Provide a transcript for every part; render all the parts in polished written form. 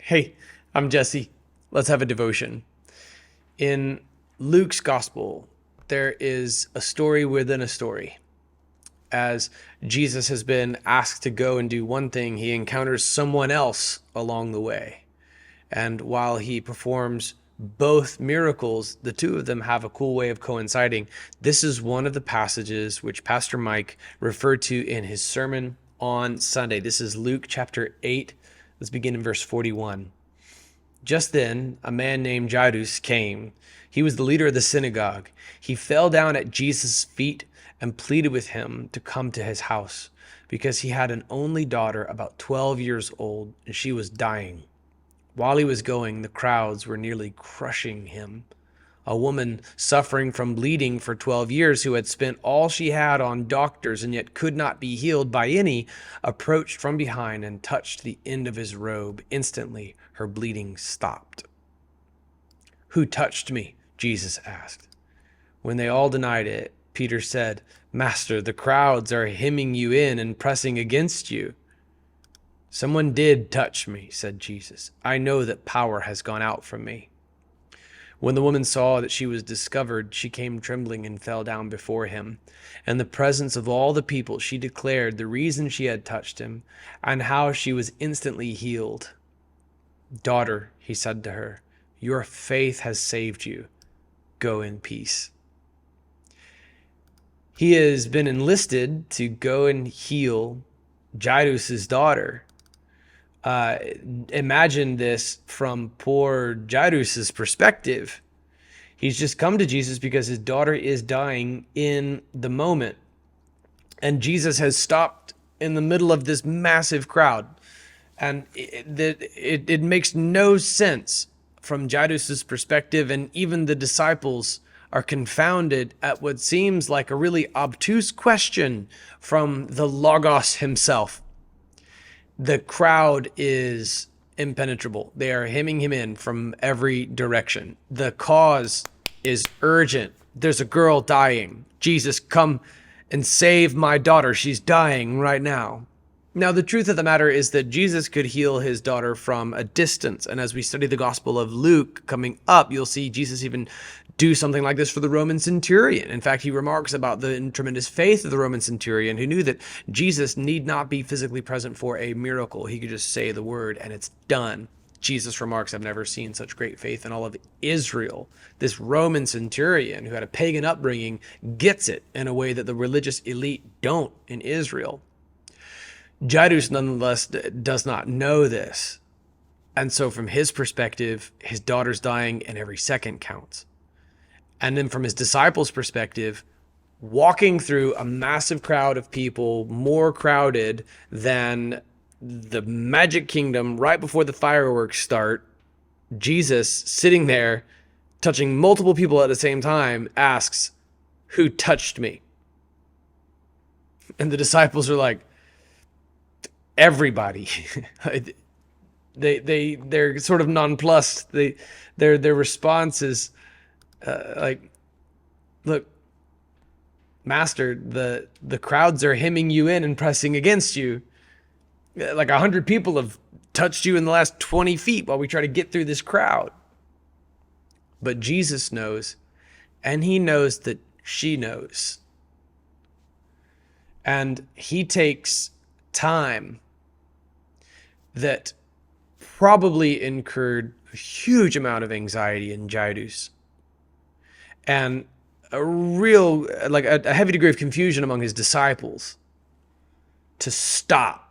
Hey, I'm Jesse. Let's have a devotion. In Luke's gospel, there is a story within a story. As Jesus has been asked to go and do one thing, he encounters someone else along the way. And while he performs both miracles, the two of them have a cool way of coinciding. This is one of the passages which Pastor Mike referred to in his sermon on Sunday. This is Luke chapter 8. Let's begin in verse 41. Just then, a man named Jairus came. He was the leader of the synagogue. He fell down at Jesus' feet and pleaded with him to come to his house because he had an only daughter about 12 years old and she was dying. While he was going, the crowds were nearly crushing him. A woman suffering from bleeding for 12 years, who had spent all she had on doctors and yet could not be healed by any, approached from behind and touched the end of his robe. Instantly, her bleeding stopped. "Who touched me?" Jesus asked. When they all denied it, Peter said, "Master, the crowds are hemming you in and pressing against you." "Someone did touch me," said Jesus. "I know that power has gone out from me." When the woman saw that she was discovered, she came trembling and fell down before him. In the presence of all the people, she declared the reason she had touched him and how she was instantly healed. "Daughter," he said to her, "your faith has saved you. Go in peace." He has been enlisted to go and heal Jairus' daughter. Imagine this from poor Jairus' perspective. He's just come to Jesus because his daughter is dying in the moment. And Jesus has stopped in the middle of this massive crowd. And it makes no sense from Jairus' perspective, and even the disciples are confounded at what seems like a really obtuse question from the Logos himself. The crowd is impenetrable. They are hemming him in from every direction. The cause is urgent. There's a girl dying. Jesus, come and save my daughter. She's dying right now. Now, the truth of the matter is that Jesus could heal his daughter from a distance. And as we study the Gospel of Luke coming up, you'll see Jesus even do something like this for the Roman centurion. In fact, he remarks about the tremendous faith of the Roman centurion, who knew that Jesus need not be physically present for a miracle. He could just say the word and it's done. Jesus remarks, "I've never seen such great faith in all of Israel." This Roman centurion, who had a pagan upbringing, gets it in a way that the religious elite don't in Israel. Jairus, nonetheless, does not know this. And so from his perspective, his daughter's dying and every second counts. And then from his disciples' perspective, walking through a massive crowd of people, more crowded than the Magic Kingdom right before the fireworks start, Jesus, sitting there, touching multiple people at the same time, asks, "Who touched me?" And the disciples are like, "Everybody." They're sort of nonplussed. Their response is like, "Look, Master, the crowds are hemming you in and pressing against you. Like 100 people have touched you in the last 20 feet while we try to get through this crowd." But Jesus knows, and he knows that she knows. And he takes time that probably incurred a huge amount of anxiety in Jairus and a real, like a heavy degree of confusion among his disciples to stop.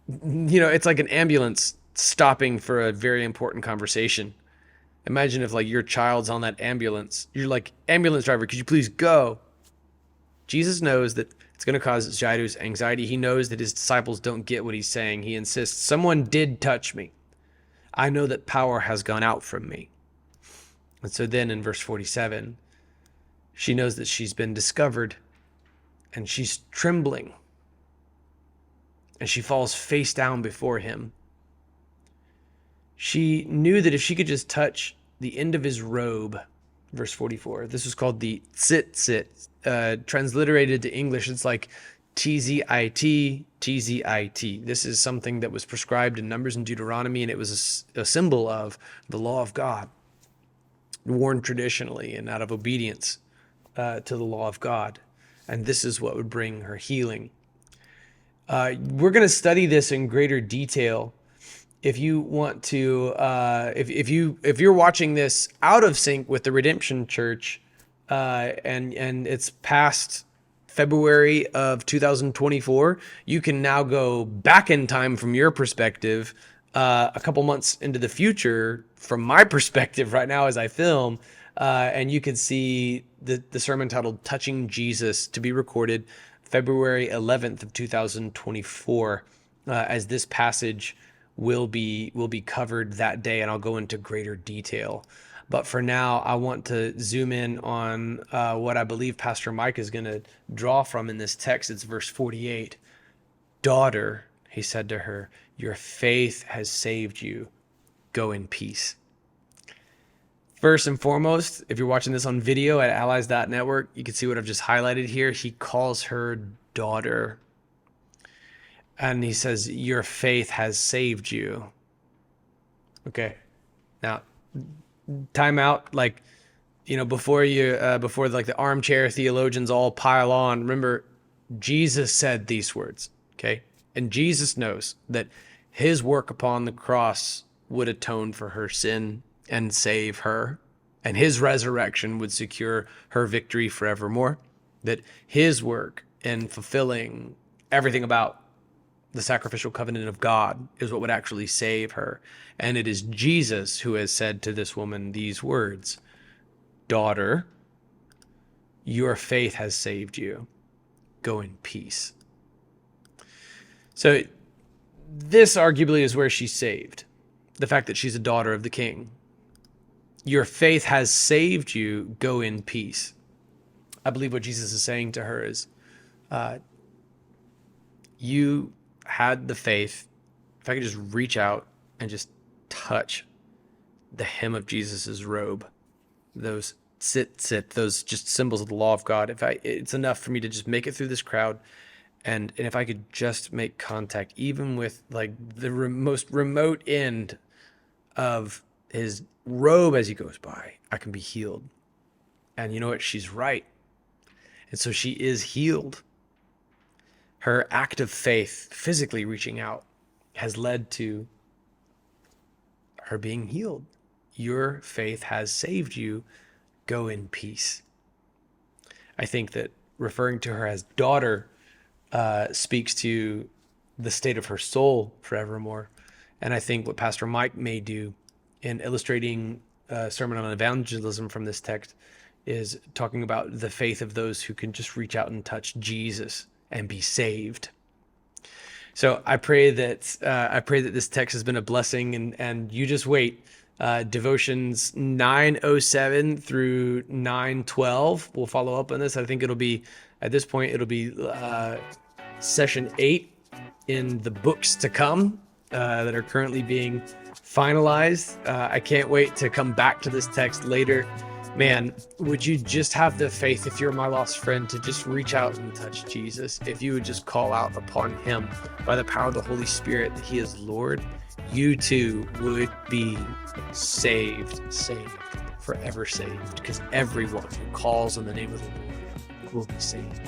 You know, it's like an ambulance stopping for a very important conversation. Imagine if like your child's on that ambulance. You're like, "Ambulance driver, could you please go?" Jesus knows that it's going to cause Jairus anxiety. He knows that his disciples don't get what he's saying. He insists, "Someone did touch me. I know that power has gone out from me." And so then in verse 47, she knows that she's been discovered and she's trembling. And she falls face down before him. She knew that if she could just touch the end of his robe, verse 44, this was called the tzitzit, transliterated to English, it's like TZIT, TZIT. This is something that was prescribed in Numbers and Deuteronomy, and it was a symbol of the law of God, worn traditionally and out of obedience to the law of God. And this is what would bring her healing. We're going to study this in greater detail. If you want to, if you're watching this out of sync with the Redemption Church, and it's past February of 2024, you can now go back in time from your perspective, a couple months into the future from my perspective right now as I film, and you can see the sermon titled "Touching Jesus" to be recorded February 11th of 2024, as this passage will be covered that day, and I'll go into greater detail. But for now, I want to zoom in on what I believe Pastor Mike is going to draw from in this text. It's verse 48. "Daughter," he said to her, "your faith has saved you. Go in peace." First and foremost, if you're watching this on video at allies.network, you can see what I've just highlighted here. He calls her daughter. And he says, "Your faith has saved you." Okay. Now, time out. Like, before like the armchair theologians all pile on, remember, Jesus said these words. Okay. And Jesus knows that his work upon the cross would atone for her sin and save her, and his resurrection would secure her victory forevermore. That his work in fulfilling everything about the sacrificial covenant of God is what would actually save her. And it is Jesus who has said to this woman these words, "Daughter, your faith has saved you. Go in peace." So this arguably is where she's saved. The fact that she's a daughter of the King. Your faith has saved you. Go in peace. I believe what Jesus is saying to her is, you had the faith. If I could just reach out and just touch the hem of Jesus's robe, those sit, those just symbols of the law of God. It's enough for me to just make it through this crowd. And if I could just make contact, even with like the most remote end of his robe as he goes by, I can be healed. And you know what? She's right. And so she is healed. Her act of faith, physically reaching out, has led to her being healed. Your faith has saved you. Go in peace. I think that referring to her as daughter speaks to the state of her soul forevermore. And I think what Pastor Mike may do in illustrating a sermon on evangelism from this text is talking about the faith of those who can just reach out and touch Jesus and be saved. So I pray that this text has been a blessing, and you just wait. Devotions 9:07 through 9:12. We'll follow up on this. I think at this point it'll be session 8 in the books to come that are currently being finalized. I can't wait to come back to this text later. Man, would you just have the faith, if you're my lost friend, to just reach out and touch Jesus? If you would just call out upon him by the power of the Holy Spirit that he is Lord, you too would be saved, forever saved, because everyone who calls on the name of the Lord will be saved.